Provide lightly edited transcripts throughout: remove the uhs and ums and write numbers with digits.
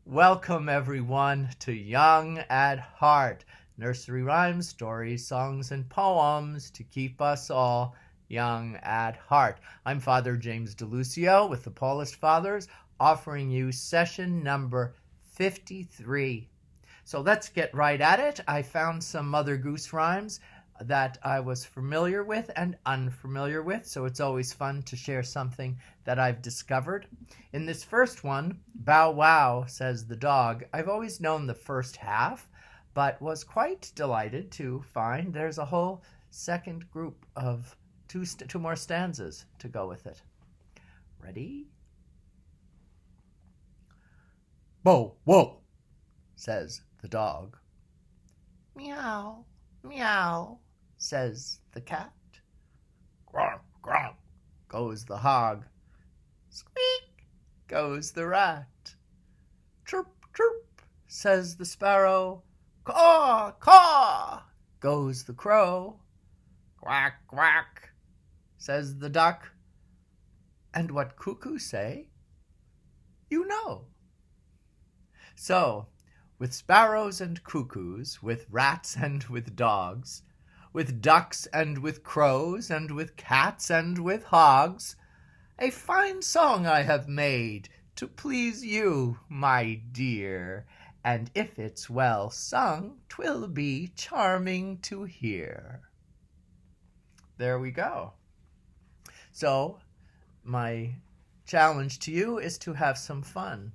Welcome, everyone, to Young at Heart. Nursery rhymes, stories, songs, and poems to keep us all young at heart. I'm Father James DeLucio with the Paulist Fathers, offering you session number 53. So let's get right at it. I found some Mother Goose rhymes that I was familiar with and unfamiliar with, so it's always fun to share something that I've discovered. In this first one, bow wow, says the dog. I've always known the first half, but was quite delighted to find there's a whole second group of two more stanzas to go with it. Ready? Bow wow, says the dog. Meow, meow, says the cat. Grump, grump, goes the hog. Squeak, goes the rat. Chirp, chirp, says the sparrow. Caw, caw, goes the crow. Quack, quack, says the duck. And what cuckoos say, you know. So, with sparrows and cuckoos, with rats and with dogs, with ducks and with crows, and with cats and with hogs, a fine song I have made to please you, my dear, and if it's well sung, 'twill be charming to hear. There we go. So, my challenge to you is to have some fun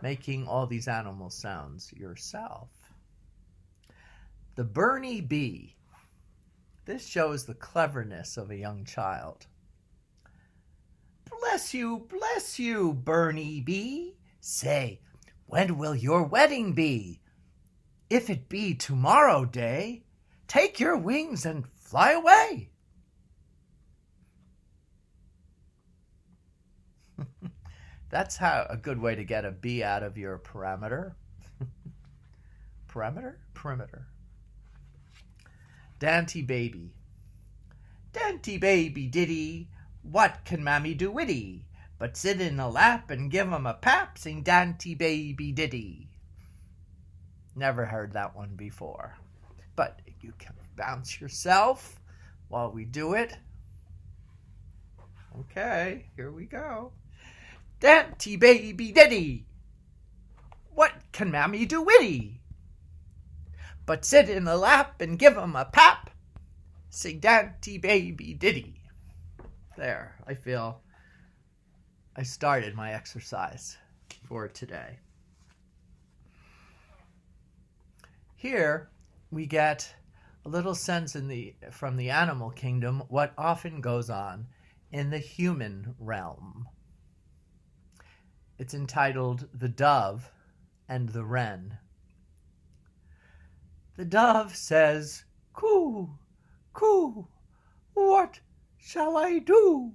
making all these animal sounds yourself. The BURNY bee. This shows the cleverness of a young child. Bless you, BURNY bee. Say, when will your wedding be? If it be tomorrow day, take your wings and fly away. That's a good way to get a bee out of your perimeter. Perimeter. Danty baby. Danty baby ditty, what can mammy do witty, but sit in a lap and give 'em a pap, sing Danty baby ditty. Never heard that one before, but you can bounce yourself while we do it. Okay, here we go. Danty baby ditty, what can mammy do witty, but sit in a lap and give 'em a pap, sing Danty baby ditty. There, I feel I started my exercise for today. Here we get a little sense from the animal kingdom what often goes on in the human realm. It's entitled The Dove and the Wren. The dove says, coo, coo, what shall I do?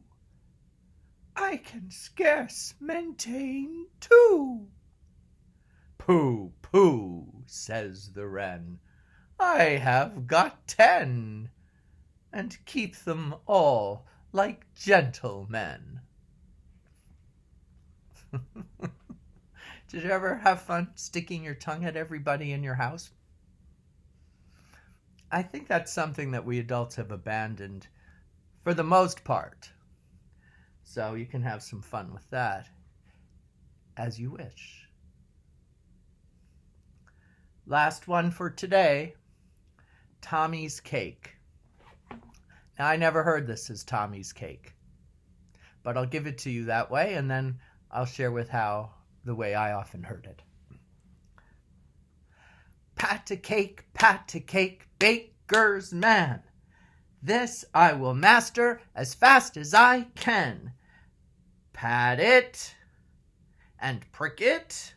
I can scarce maintain two. Pooh, pooh, says the wren, I have got 10, and keep them all like gentlemen. Did you ever have fun sticking your tongue at everybody in your house? I think that's something that we adults have abandoned for the most part. So you can have some fun with that as you wish. Last one for today, Tommy's cake. Now, I never heard this as Tommy's cake, but I'll give it to you that way, and then I'll share the way I often heard it. Pat a cake, baker's man. This I will master as fast as I can. Pat it, and prick it,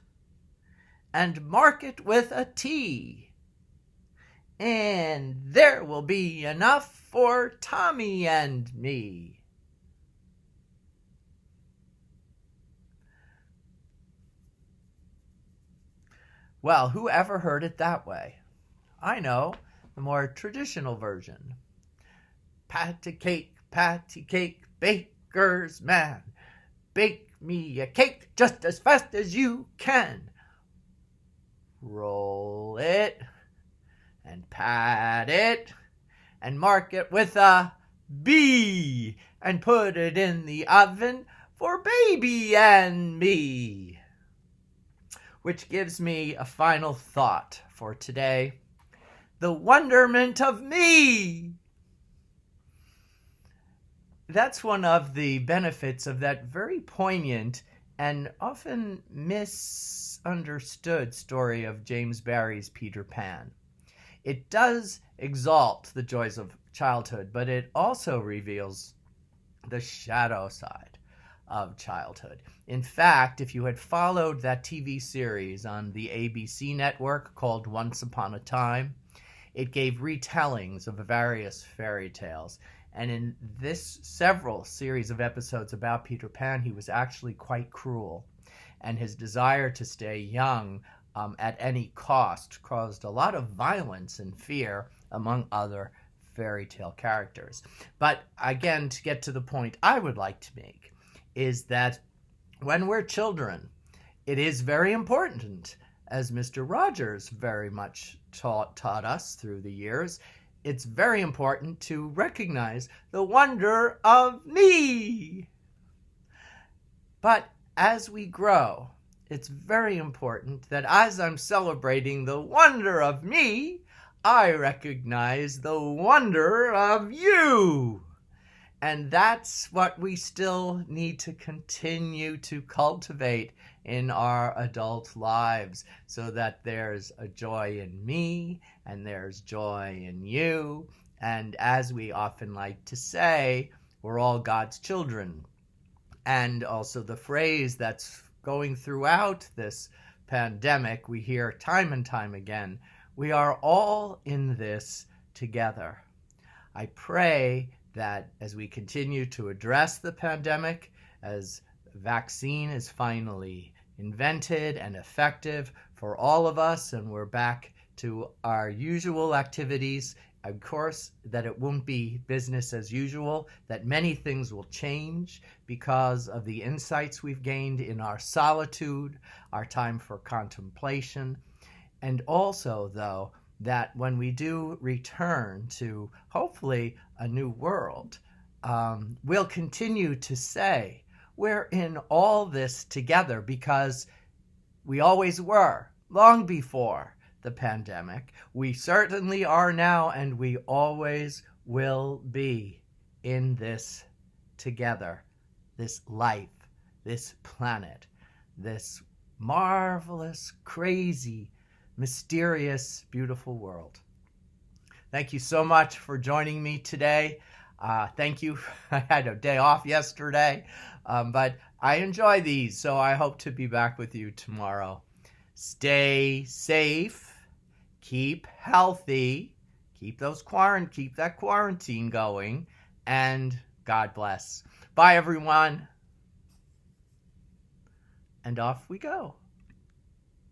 and mark it with a T. And there will be enough for Tommy and me. Well, who ever heard it that way? I know, the more traditional version. Pat a cake, baker's man. Bake me a cake just as fast as you can. roll it, and pat it, and mark it with a B, and put it in the oven for baby and me. Which gives me a final thought for today. The wonderment of me. That's one of the benefits of that very poignant and often misunderstood story of James Barrie's Peter Pan. It does exalt the joys of childhood, but it also reveals the shadow side of childhood. In fact, if you had followed that TV series on the ABC network called Once Upon a Time, it gave retellings of various fairy tales. And in this several series of episodes about Peter Pan, he was actually quite cruel. And his desire to stay young at any cost caused a lot of violence and fear among other fairy tale characters. But again, to get to the point I would like to make, is that when we're children, it is very important, as Mr. Rogers very much taught us through the years, it's very important to recognize the wonder of me. But as we grow, it's very important that as I'm celebrating the wonder of me, I recognize the wonder of you. And that's what we still need to continue to cultivate in our adult lives, so that there's a joy in me and there's joy in you. And as we often like to say, we're all God's children. And also the phrase that's going throughout this pandemic, we hear time and time again, we are all in this together. I pray that as we continue to address the pandemic, as the vaccine is finally invented and effective for all of us, and we're back to our usual activities, of course, that it won't be business as usual, that many things will change because of the insights we've gained in our solitude, our time for contemplation, and also, though, that when we do return to, hopefully, a new world, we'll continue to say, we're in all this together, because we always were, long before the pandemic. We certainly are now, and we always will be in this together, this life, this planet, this marvelous, crazy, mysterious, beautiful world. Thank you so much for joining me today. Thank you. I had a day off yesterday, but I enjoy these, so I hope to be back with you tomorrow. Stay safe, keep healthy, keep that quarantine going, and God bless. Bye, everyone. And off we go.